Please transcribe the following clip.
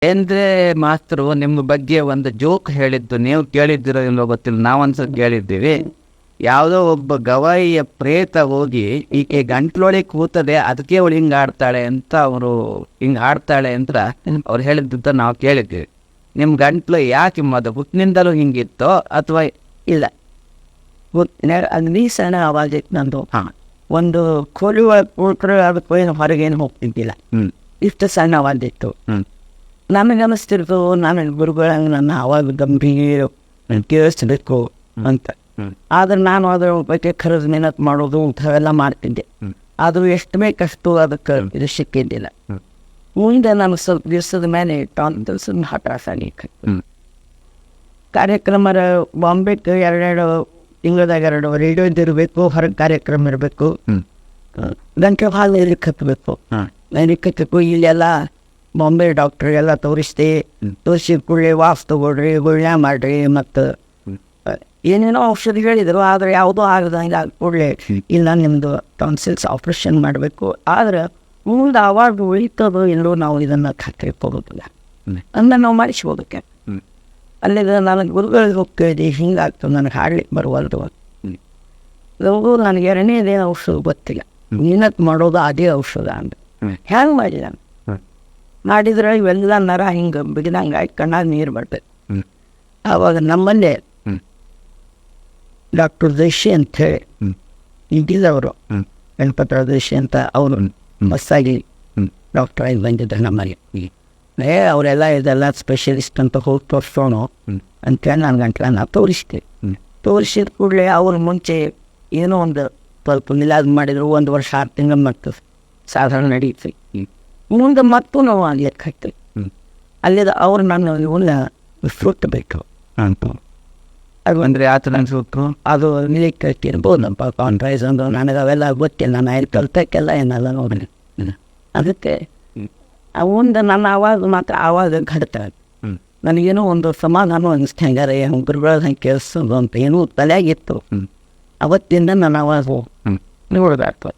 ಅಂದ್ರೆ ಮಾಸ್ತರು ನಿಮ್ಮ ಬಗ್ಗೆ ಒಂದು ಜೋಕ್ ಹೇಳಿದ್ದು ನೀವು ಕೇಳಿದ್ದೀರೋ ಇಲ್ಲೋ ಗೊತ್ತಿಲ್ಲ, ನಾವೊಂದ್ಸಲ ಕೇಳಿದ್ದೀವಿ. ಯಾವುದೋ ಒಬ್ಬ ಗವಾಯಿಯ ಪ್ರೇತ ಹೋಗಿ ಈಕೆ ಗಂಟ್ಲೊಳಗೆ ಕೂತದೆ, ಅದಕ್ಕೆ ಅವಳು ಹಿಂಗೆ ಆಡ್ತಾಳೆ ಅಂತ ಅವರು ಹಿಂಗೆ ಆಡ್ತಾಳೆ ಅಂತ ಅವ್ರು ಹೇಳಿದ್ದಂತ ನಾವು ಕೇಳಿದ್ದೀವಿ. ನಿಮ್ಮ ಗಂಟ್ಲು ಯಾಕೆ ಹುಟ್ಟಿನಿಂದಲೂ ಹಿಂಗಿತ್ತೋ ಅಥವಾ ಇಲ್ಲ, ಅಲ್ಲಿ ಸಣ್ಣ ಆವಾಜ್ ಇತ್ತು ನಂದು. ಹಾಂ, ಒಂದು ಕೋಲಿ ಉಳ್ಕರು ಅದಕ್ಕೆ ಏನು ಹೊರಗೇನು ಹೋಗ್ತಿದ್ದಿಲ್ಲ, ಇಷ್ಟು ಸಣ್ಣ ಆವಾಜ್ ಇತ್ತು. ನಮಗೆ ಅನಿಸ್ತಿರ್ತು ನಾನು ಗುರುಗಳಂಗೆ ನನ್ನ ಆವಾಜ್ ಗಂಭೀರ ಕೇಳಿಸ್ಬೇಕು ಅಂತ. ಆದ್ರೆ ನಾನು ಅದ್ರ ಬಗ್ಗೆ ಖರಜ್ ಮೆಹನತ್ ಮಾಡೋದು ಇಂಥವೆಲ್ಲ ಮಾಡ್ತಿದ್ದೆ. ಆದರೂ ಎಷ್ಟು ಬೇಕಷ್ಟು ಅದಕ್ಕೆ ಇದು ಸಿಕ್ಕಿದ್ದಿಲ್ಲ. ಮುಂದೆ ನಾನು ಸ್ವಲ್ಪ ದಿವಸದ ಮೇಲೆ ಟಾನ್ಸನ್ ಹಠಾಸ ಕಾರ್ಯಕ್ರಮ ಬಾಂಬೆಗೆ 2 ತಿಂಗಳದಾಗ 2 ರೇಡಿಯೋದು ಇರಬೇಕು, ಹೊರಗೆ ಕಾರ್ಯಕ್ರಮ ಇರಬೇಕು, ಗಂಟೆ ಹಾಲು ಎಲ್ಲಿಗೆ ಕತ್ತಬೇಕು, ಕತ್ತಬೇಕು. ಇಲ್ಲೆಲ್ಲ ಬಾಂಬೆ ಡಾಕ್ಟ್ರ್ ಎಲ್ಲ ತೋರಿಸ್ದೆ, ತೋರಿಸಿ ಕೂಡಲೇ ವಾಸ್ ತಗೊಳ್ರಿ, ಗುಳ್ಳೆ ಮಾಡಿರಿ, ಮತ್ತು ಏನೇನೋ ಔಷಧಿ ಹೇಳಿದರು. ಆದರೆ ಯಾವುದೋ ಆಗದಂಗೆ ಕೂಡಲೇ ಇಲ್ಲ ನಿಮ್ಮದು ಟಾನ್ಸಿಲ್ಸ್ ಆಪ್ರೇಷನ್ ಮಾಡಬೇಕು. ಆದರೆ ಮುಂದೆ ಅವಾಗ ಉಳಿತದೋ ಎಲ್ಲೋ ನಾವು ಇದನ್ನು ಖಾತ್ರಿ ಹೋಗೋದಿಲ್ಲ ಅಂದ್ರೆ ನಾವು ಮಾಡಿಸ್ಬೋದಕ್ಕೆ. ಅಲ್ಲಿಗೆ ನನಗೆ ಗುರುಗಳಿಗೆ ಹೋಗಿ ಕೇಳಿದೆ, ಹಿಂಗಾಗ್ತದೆ ನನಗೆ ಹಾಡ್ಲಿಕ್ಕೆ ಬರುವಲ್ದು. ನನಗೆ 2ನೇದೇ ಔಷಧ ಗೊತ್ತಿಲ್ಲ, ಮೆಹನತ್ ಮಾಡೋದು ಅದೇ ಔಷಧ ಅಂತ. ಹ್ಯಾಂಗೆ ಮಾಡಿದ ಮಾಡಿದ್ರೆ ಇವೆಲ್ಲ ನರ ಹಿಂಗೆ ಬಿಗಿದಂಗೆ ಆಯ್ತು, ಕಣ್ಣಾಗ ನೀರು ಬರ್ತದೆ. ಆವಾಗ ನಮ್ಮಲ್ಲೇ ಡಾಕ್ಟರ್ ದೇಶಿ ಅಂತ ಹೇಳಿ ಇದ್ದಿದ್ದವರು, ಗಣಪತ್ರ ದೇಶಿ ಅಂತ ಅವರು ಹೊಸಾಗಿ ಡಾಕ್ಟರ್ ಆಗಿ ಬಂದಿದ್ದರು ನಮ್ಮಲ್ಲಿ. ಅವರೆಲ್ಲ ಇದೆಲ್ಲ ಸ್ಪೆಷಲಿಸ್ಟ್ ಅಂತ ಹೋಗಿ ತೋರಿಸೋಣ ಅಂತೇಳಿ ನಾನು ಗಂಟಲನ್ನ ತೋರಿಸ್ದೆ. ತೋರಿಸಿದ ಕೂಡಲೇ ಅವ್ರ ಮುಂಚೆ ಏನೋ ಒಂದು ಸ್ವಲ್ಪ ಮಿಲಾದ್ ಮಾಡಿದ್ರು, 1 ವರ್ಷ 6 ತಿಂಗಳು ಮತ್ತು ಸಾಧಾರಣ ನಡೀತು. ಮುಂದೆ ಮತ್ತೂ ನಾವು ಅಲ್ಲಿ ಹಾಕ್ತೀವಿ. ಅಲ್ಲಿದ ಅವ್ರು ನಾನು ಇವನ್ನ ಫ್ರೂಟ್ ಬೇಕು ಅಂತ ಅದು ಅಂದರೆ ಆತನ ಅನ್ಸುತ್ತು. ಅದು ನಿಲಿಕ್ಕೆ ಇರ್ಬೋದು ನಮ್ಮ ಕಾನ್ಫ್ರೈಸ್ ಅಂದು ನನಗೆ ಅವೆಲ್ಲ ಗೊತ್ತಿಲ್ಲ. ನಾನು ಕಲ್ತಕ್ಕೆಲ್ಲ ಏನಲ್ಲ ನೋಡಿ. ಅದಕ್ಕೆ ಮುಂದೆ ನನ್ನ ಆವಾಜ್ ಮಾತ್ರ ಆವಾಜ ಘಡ್ತ ನನಗೇನೋ ಒಂದು ಸಮಾಧಾನ ಅನಿಸ್ತು. ಹೆಂಗಾರೆ ಗುರುಗಳ ಹಂಗೆ ಕೇಳಿಸೋದು ಅಂತ ಏನೂ ತಲೆಯಾಗಿತ್ತು. ಅವತ್ತಿಂದ ನನ್ನ ಆವಾಜು ನೋಡ್ದಾಗ್ತದೆ.